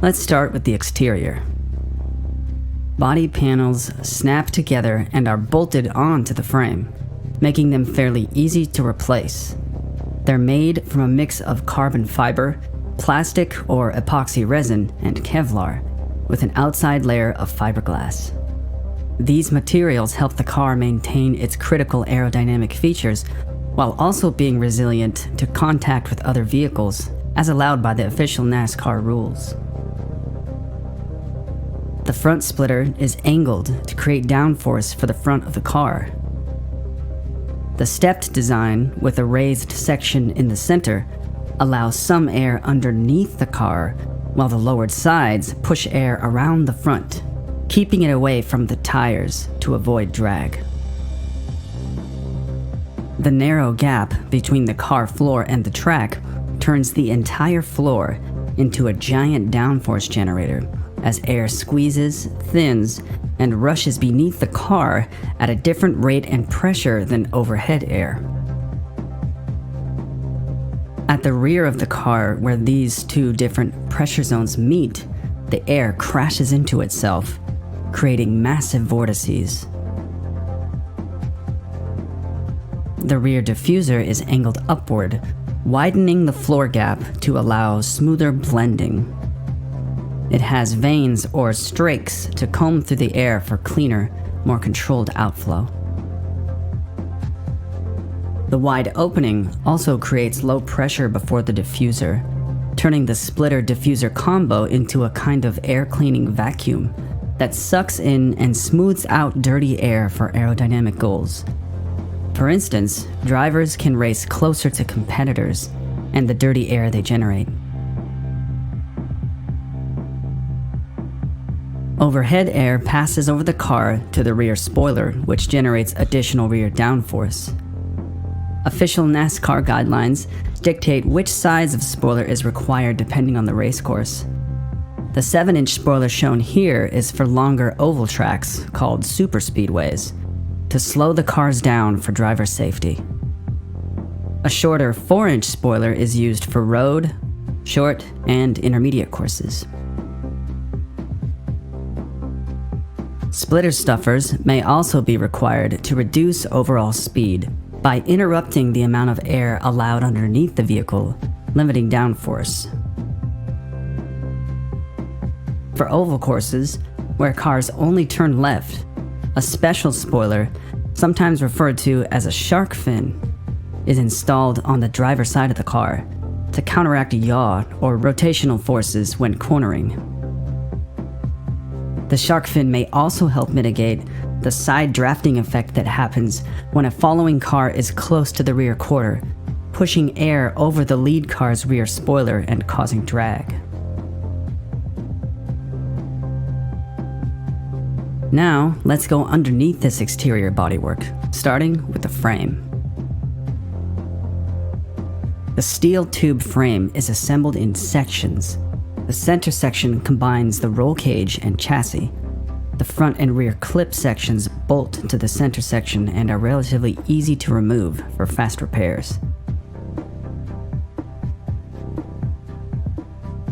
Let's start with the exterior. Body panels snap together and are bolted onto the frame, making them fairly easy to replace. They're made from a mix of carbon fiber, plastic or epoxy resin, and Kevlar, with an outside layer of fiberglass. These materials help the car maintain its critical aerodynamic features while also being resilient to contact with other vehicles, as allowed by the official NASCAR rules. The front splitter is angled to create downforce for the front of the car. The stepped design, with a raised section in the center, allows some air underneath the car, while the lowered sides push air around the front, keeping it away from the tires to avoid drag. The narrow gap between the car floor and the track turns the entire floor into a giant downforce generator as air squeezes, thins, and rushes beneath the car at a different rate and pressure than overhead air. At the rear of the car, where these two different pressure zones meet, the air crashes into itself, creating massive vortices. The rear diffuser is angled upward, widening the floor gap to allow smoother blending. It has vanes or strakes to comb through the air for cleaner, more controlled outflow. The wide opening also creates low pressure before the diffuser, turning the splitter-diffuser combo into a kind of air cleaning vacuum that sucks in and smooths out dirty air for aerodynamic goals. For instance, drivers can race closer to competitors and the dirty air they generate. Overhead air passes over the car to the rear spoiler, which generates additional rear downforce. Official NASCAR guidelines dictate which size of spoiler is required depending on the race course. The 7-inch spoiler shown here is for longer oval tracks, called superspeedways, to slow the cars down for driver safety. A shorter 4-inch spoiler is used for road, short, and intermediate courses. Splitter stuffers may also be required to reduce overall speed by interrupting the amount of air allowed underneath the vehicle, limiting downforce. For oval courses, where cars only turn left, a special spoiler, sometimes referred to as a shark fin, is installed on the driver's side of the car to counteract yaw or rotational forces when cornering. The shark fin may also help mitigate the side drafting effect that happens when a following car is close to the rear quarter, pushing air over the lead car's rear spoiler and causing drag. Now, let's go underneath this exterior bodywork, starting with the frame. The steel tube frame is assembled in sections. The center section combines the roll cage and chassis. The front and rear clip sections bolt to the center section and are relatively easy to remove for fast repairs.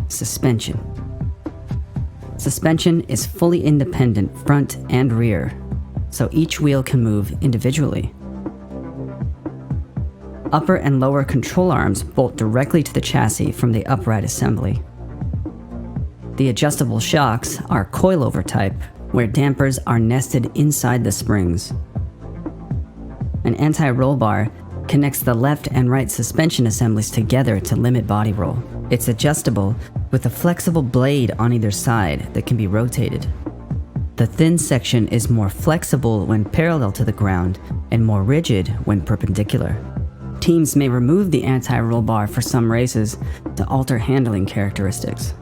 Suspension. Suspension is fully independent front and rear, so each wheel can move individually. Upper and lower control arms bolt directly to the chassis from the upright assembly. The adjustable shocks are coilover type, where dampers are nested inside the springs. An anti-roll bar connects the left and right suspension assemblies together to limit body roll. It's adjustable with a flexible blade on either side that can be rotated. The thin section is more flexible when parallel to the ground and more rigid when perpendicular. Teams may remove the anti-roll bar for some races to alter handling characteristics.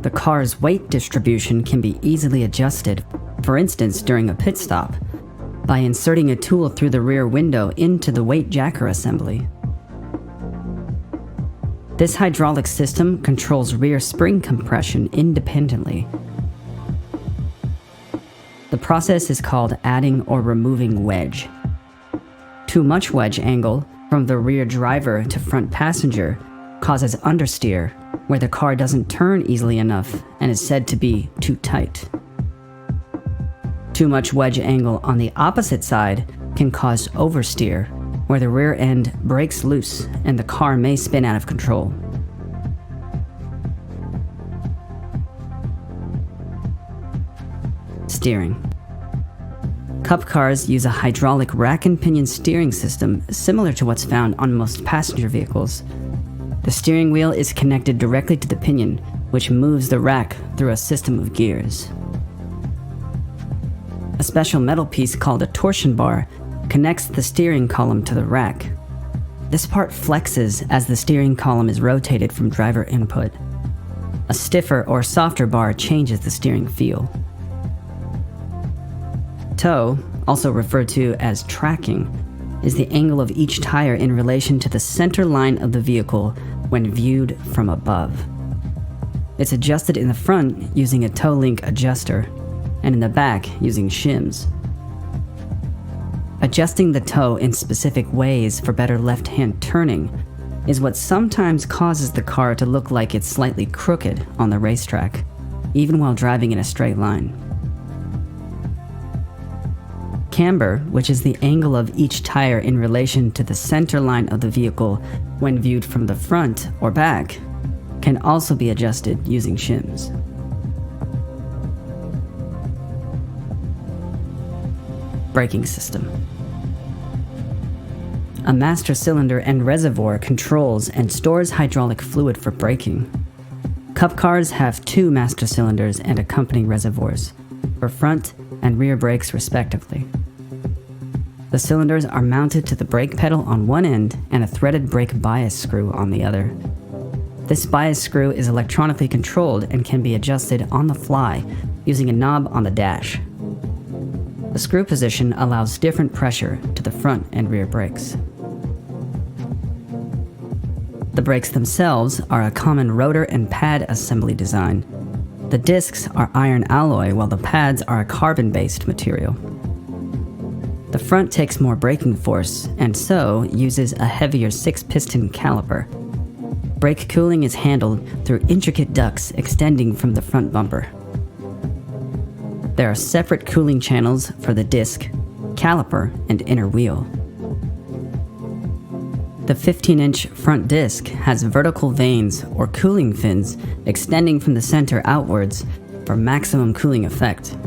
The car's weight distribution can be easily adjusted, for instance during a pit stop, by inserting a tool through the rear window into the weight jacker assembly. This hydraulic system controls rear spring compression independently. The process is called adding or removing wedge. Too much wedge angle from the rear driver to front passenger causes understeer, where the car doesn't turn easily enough and is said to be too tight. Too much wedge angle on the opposite side can cause oversteer, where the rear end breaks loose and the car may spin out of control. Steering. Cup cars use a hydraulic rack and pinion steering system similar to what's found on most passenger vehicles. The steering wheel is connected directly to the pinion, which moves the rack through a system of gears. A special metal piece called a torsion bar connects the steering column to the rack. This part flexes as the steering column is rotated from driver input. A stiffer or softer bar changes the steering feel. Toe, also referred to as tracking, is the angle of each tire in relation to the center line of the vehicle when viewed from above. It's adjusted in the front using a toe link adjuster, and in the back using shims. Adjusting the toe in specific ways for better left-hand turning is what sometimes causes the car to look like it's slightly crooked on the racetrack, even while driving in a straight line. Camber, which is the angle of each tire in relation to the center line of the vehicle when viewed from the front or back, can also be adjusted using shims. Braking system. A master cylinder and reservoir controls and stores hydraulic fluid for braking. Cup cars have 2 master cylinders and accompanying reservoirs, for front and rear brakes respectively. The cylinders are mounted to the brake pedal on one end and a threaded brake bias screw on the other. This bias screw is electronically controlled and can be adjusted on the fly using a knob on the dash. The screw position allows different pressure to the front and rear brakes. The brakes themselves are a common rotor and pad assembly design. The discs are iron alloy while the pads are a carbon-based material. The front takes more braking force and so uses a heavier 6-piston caliper. Brake cooling is handled through intricate ducts extending from the front bumper. There are separate cooling channels for the disc, caliper, and inner wheel. The 15-inch front disc has vertical vanes or cooling fins extending from the center outwards for maximum cooling effect.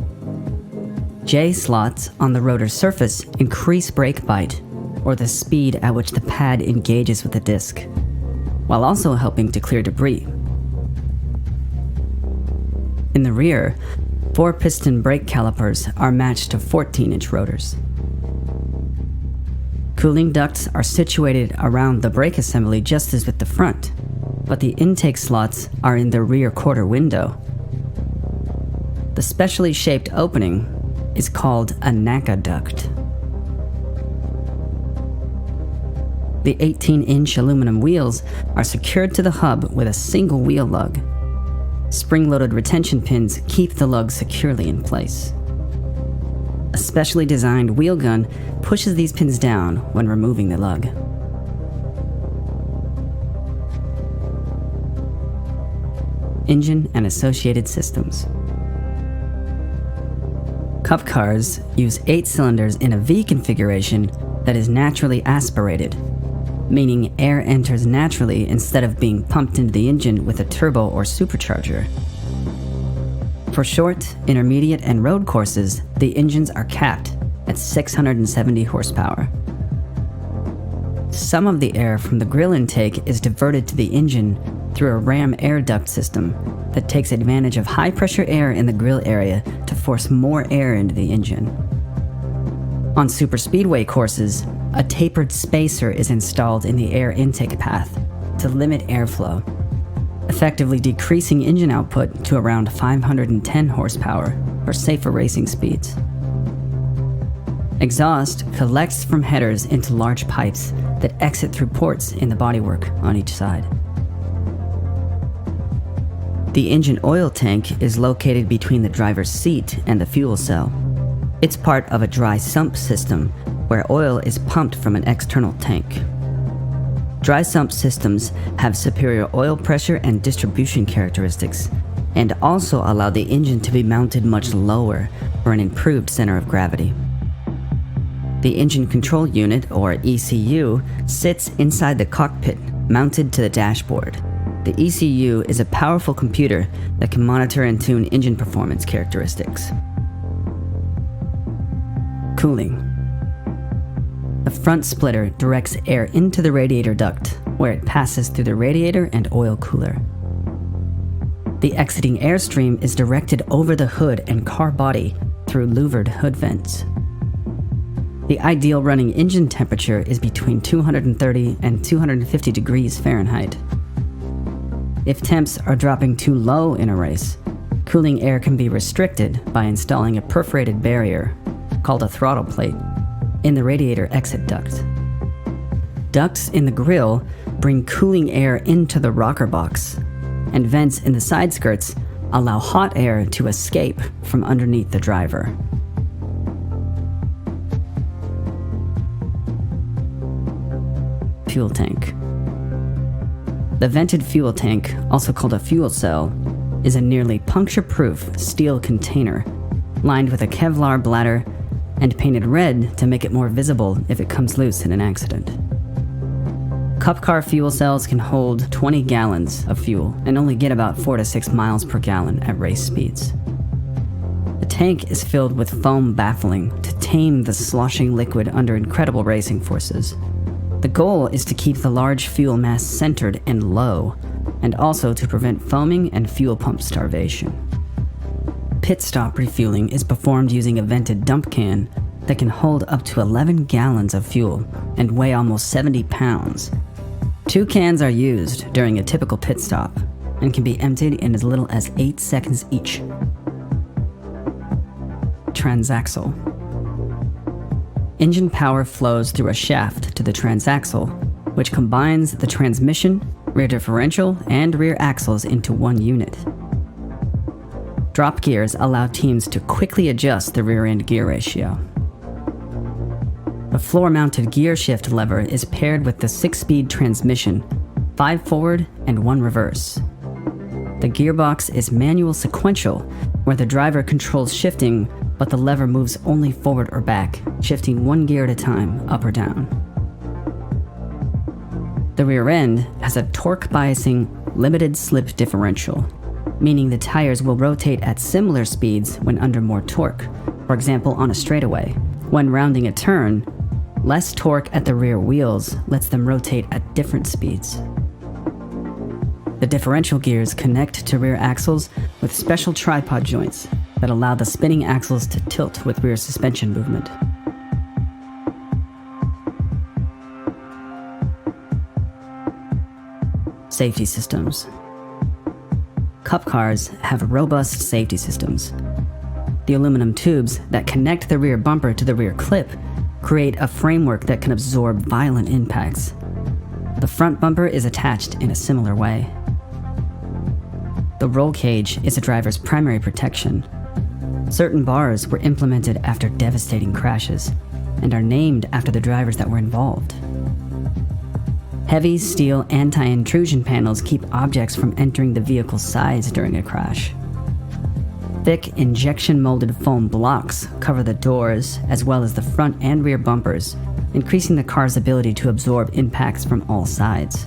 J-slots on the rotor surface increase brake bite, or the speed at which the pad engages with the disc, while also helping to clear debris. In the rear, 4-piston brake calipers are matched to 14-inch rotors. Cooling ducts are situated around the brake assembly just as with the front, but the intake slots are in the rear quarter window. The specially shaped opening is called a NACA duct. The 18-inch aluminum wheels are secured to the hub with a single wheel lug. Spring-loaded retention pins keep the lug securely in place. A specially designed wheel gun pushes these pins down when removing the lug. Engine and associated systems. Cup cars use 8 cylinders in a V configuration that is naturally aspirated, meaning air enters naturally instead of being pumped into the engine with a turbo or supercharger. For short, intermediate, and road courses, the engines are capped at 670 horsepower. Some of the air from the grill intake is diverted to the engine through a ram air duct system that takes advantage of high-pressure air in the grill area to force more air into the engine. On superspeedway courses, a tapered spacer is installed in the air intake path to limit airflow, effectively decreasing engine output to around 510 horsepower for safer racing speeds. Exhaust collects from headers into large pipes that exit through ports in the bodywork on each side. The engine oil tank is located between the driver's seat and the fuel cell. It's part of a dry sump system where oil is pumped from an external tank. Dry sump systems have superior oil pressure and distribution characteristics, and also allow the engine to be mounted much lower for an improved center of gravity. The engine control unit, or ECU, sits inside the cockpit, mounted to the dashboard. The ECU is a powerful computer that can monitor and tune engine performance characteristics. Cooling. The front splitter directs air into the radiator duct, where it passes through the radiator and oil cooler. The exiting airstream is directed over the hood and car body through louvered hood vents. The ideal running engine temperature is between 230 and 250 degrees Fahrenheit. If temps are dropping too low in a race, cooling air can be restricted by installing a perforated barrier, called a throttle plate, in the radiator exit duct. Ducts in the grille bring cooling air into the rocker box, and vents in the side skirts allow hot air to escape from underneath the driver. Fuel tank. The vented fuel tank, also called a fuel cell, is a nearly puncture-proof steel container lined with a Kevlar bladder and painted red to make it more visible if it comes loose in an accident. Cup car fuel cells can hold 20 gallons of fuel and only get about 4 to 6 miles per gallon at race speeds. The tank is filled with foam baffling to tame the sloshing liquid under incredible racing forces. The goal is to keep the large fuel mass centered and low, and also to prevent foaming and fuel pump starvation. Pit stop refueling is performed using a vented dump can that can hold up to 11 gallons of fuel and weigh almost 70 pounds. 2 cans are used during a typical pit stop and can be emptied in as little as 8 seconds each. Transaxle. Engine power flows through a shaft to the transaxle, which combines the transmission, rear differential, and rear axles into one unit. Drop gears allow teams to quickly adjust the rear-end gear ratio. The floor-mounted gear shift lever is paired with the 6-speed transmission, 5 forward and 1 reverse. The gearbox is manual sequential, where the driver controls shifting, but the lever moves only forward or back, shifting 1 gear at a time, up or down. The rear end has a torque biasing limited slip differential, meaning the tires will rotate at similar speeds when under more torque, for example on a straightaway. When rounding a turn, less torque at the rear wheels lets them rotate at different speeds. The differential gears connect to rear axles with special tripod joints that allow the spinning axles to tilt with rear suspension movement. Safety systems. Cup cars have robust safety systems. The aluminum tubes that connect the rear bumper to the rear clip create a framework that can absorb violent impacts. The front bumper is attached in a similar way. The roll cage is a driver's primary protection. Certain bars were implemented after devastating crashes and are named after the drivers that were involved. Heavy steel anti-intrusion panels keep objects from entering the vehicle's sides during a crash. Thick injection-molded foam blocks cover the doors as well as the front and rear bumpers, increasing the car's ability to absorb impacts from all sides.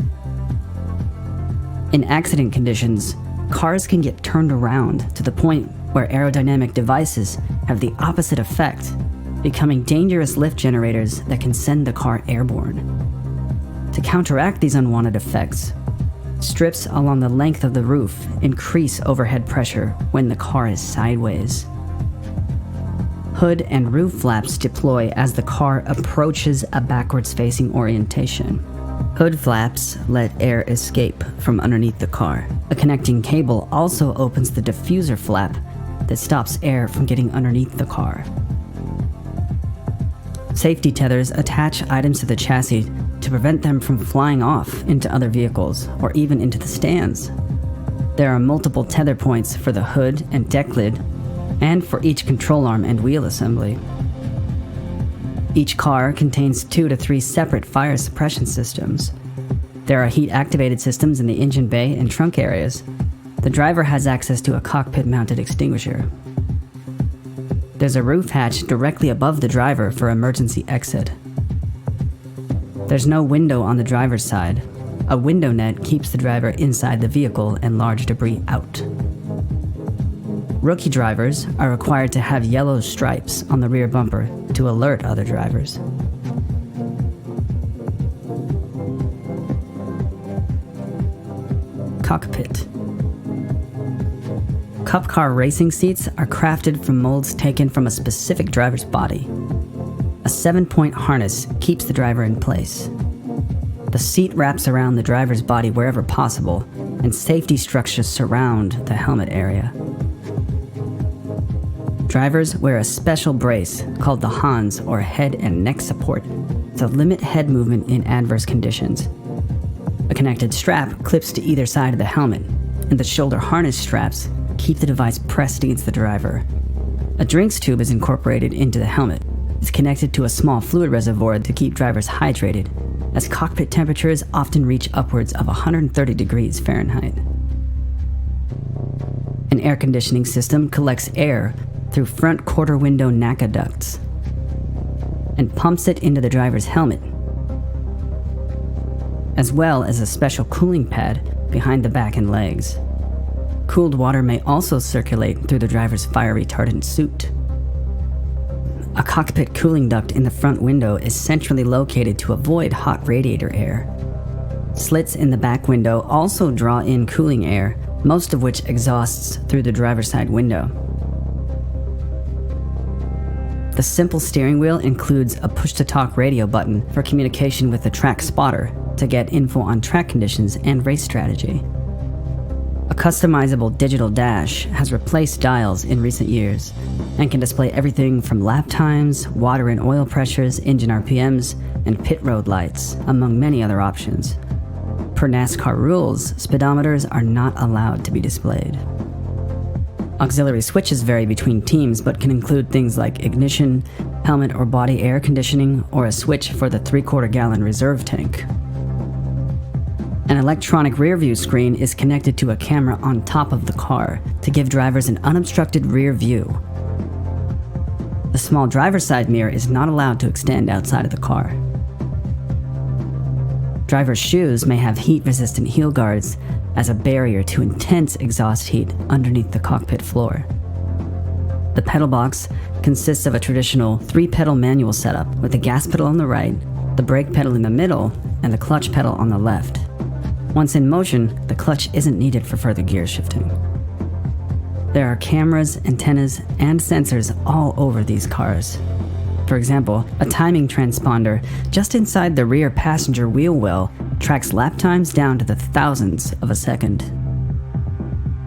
In accident conditions, cars can get turned around to the point where aerodynamic devices have the opposite effect, becoming dangerous lift generators that can send the car airborne. To counteract these unwanted effects, strips along the length of the roof increase overhead pressure when the car is sideways. Hood and roof flaps deploy as the car approaches a backwards-facing orientation. Hood flaps let air escape from underneath the car. A connecting cable also opens the diffuser flap that stops air from getting underneath the car. Safety tethers attach items to the chassis to prevent them from flying off into other vehicles or even into the stands. There are multiple tether points for the hood and deck lid, and for each control arm and wheel assembly. Each car contains 2 to 3 separate fire suppression systems. There are heat-activated systems in the engine bay and trunk areas. The driver has access to a cockpit-mounted extinguisher. There's a roof hatch directly above the driver for emergency exit. There's no window on the driver's side. A window net keeps the driver inside the vehicle and large debris out. Rookie drivers are required to have yellow stripes on the rear bumper to alert other drivers. Cockpit. Cup car racing seats are crafted from molds taken from a specific driver's body. A 7-point harness keeps the driver in place. The seat wraps around the driver's body wherever possible, and safety structures surround the helmet area. Drivers wear a special brace called the Hans, or head and neck support, to limit head movement in adverse conditions. A connected strap clips to either side of the helmet, and the shoulder harness straps keep the device pressed against the driver. A drinks tube is incorporated into the helmet. It's connected to a small fluid reservoir to keep drivers hydrated, as cockpit temperatures often reach upwards of 130 degrees Fahrenheit. An air conditioning system collects air through front quarter window NACA ducts and pumps it into the driver's helmet, as well as a special cooling pad behind the back and legs. Cooled water may also circulate through the driver's fire retardant suit. A cockpit cooling duct in the front window is centrally located to avoid hot radiator air. Slits in the back window also draw in cooling air, most of which exhausts through the driver's side window. The simple steering wheel includes a push-to-talk radio button for communication with the track spotter to get info on track conditions and race strategy. A customizable digital dash has replaced dials in recent years and can display everything from lap times, water and oil pressures, engine RPMs, and pit road lights, among many other options. Per NASCAR rules, speedometers are not allowed to be displayed. Auxiliary switches vary between teams but can include things like ignition, helmet or body air conditioning, or a switch for the 3/4 gallon reserve tank. An electronic rear view screen is connected to a camera on top of the car to give drivers an unobstructed rear view. The small driver's side mirror is not allowed to extend outside of the car. Driver's shoes may have heat-resistant heel guards as a barrier to intense exhaust heat underneath the cockpit floor. The pedal box consists of a traditional 3-pedal manual setup with the gas pedal on the right, the brake pedal in the middle, and the clutch pedal on the left. Once in motion, the clutch isn't needed for further gear shifting. There are cameras, antennas, and sensors all over these cars. For example, a timing transponder just inside the rear passenger wheel well tracks lap times down to the thousandths of a second.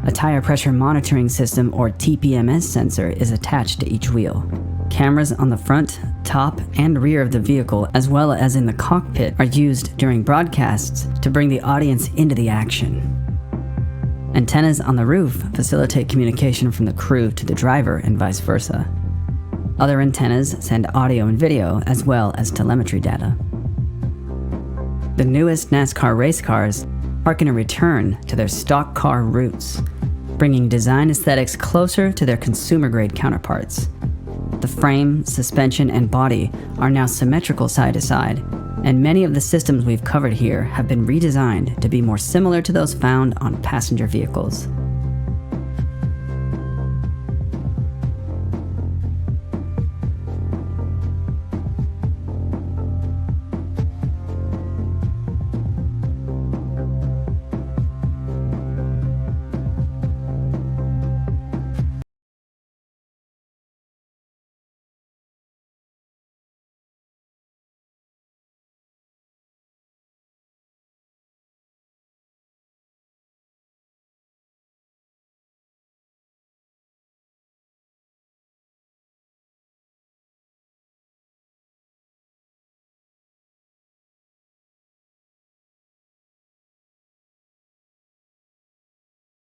A tire pressure monitoring system, or TPMS sensor, is attached to each wheel. Cameras on the front, top, and rear of the vehicle, as well as in the cockpit, are used during broadcasts to bring the audience into the action. Antennas on the roof facilitate communication from the crew to the driver and vice versa. Other antennas send audio and video, as well as telemetry data. The newest NASCAR race cars mark a return to their stock car roots, bringing design aesthetics closer to their consumer-grade counterparts. The frame, suspension, and body are now symmetrical side to side, and many of the systems we've covered here have been redesigned to be more similar to those found on passenger vehicles.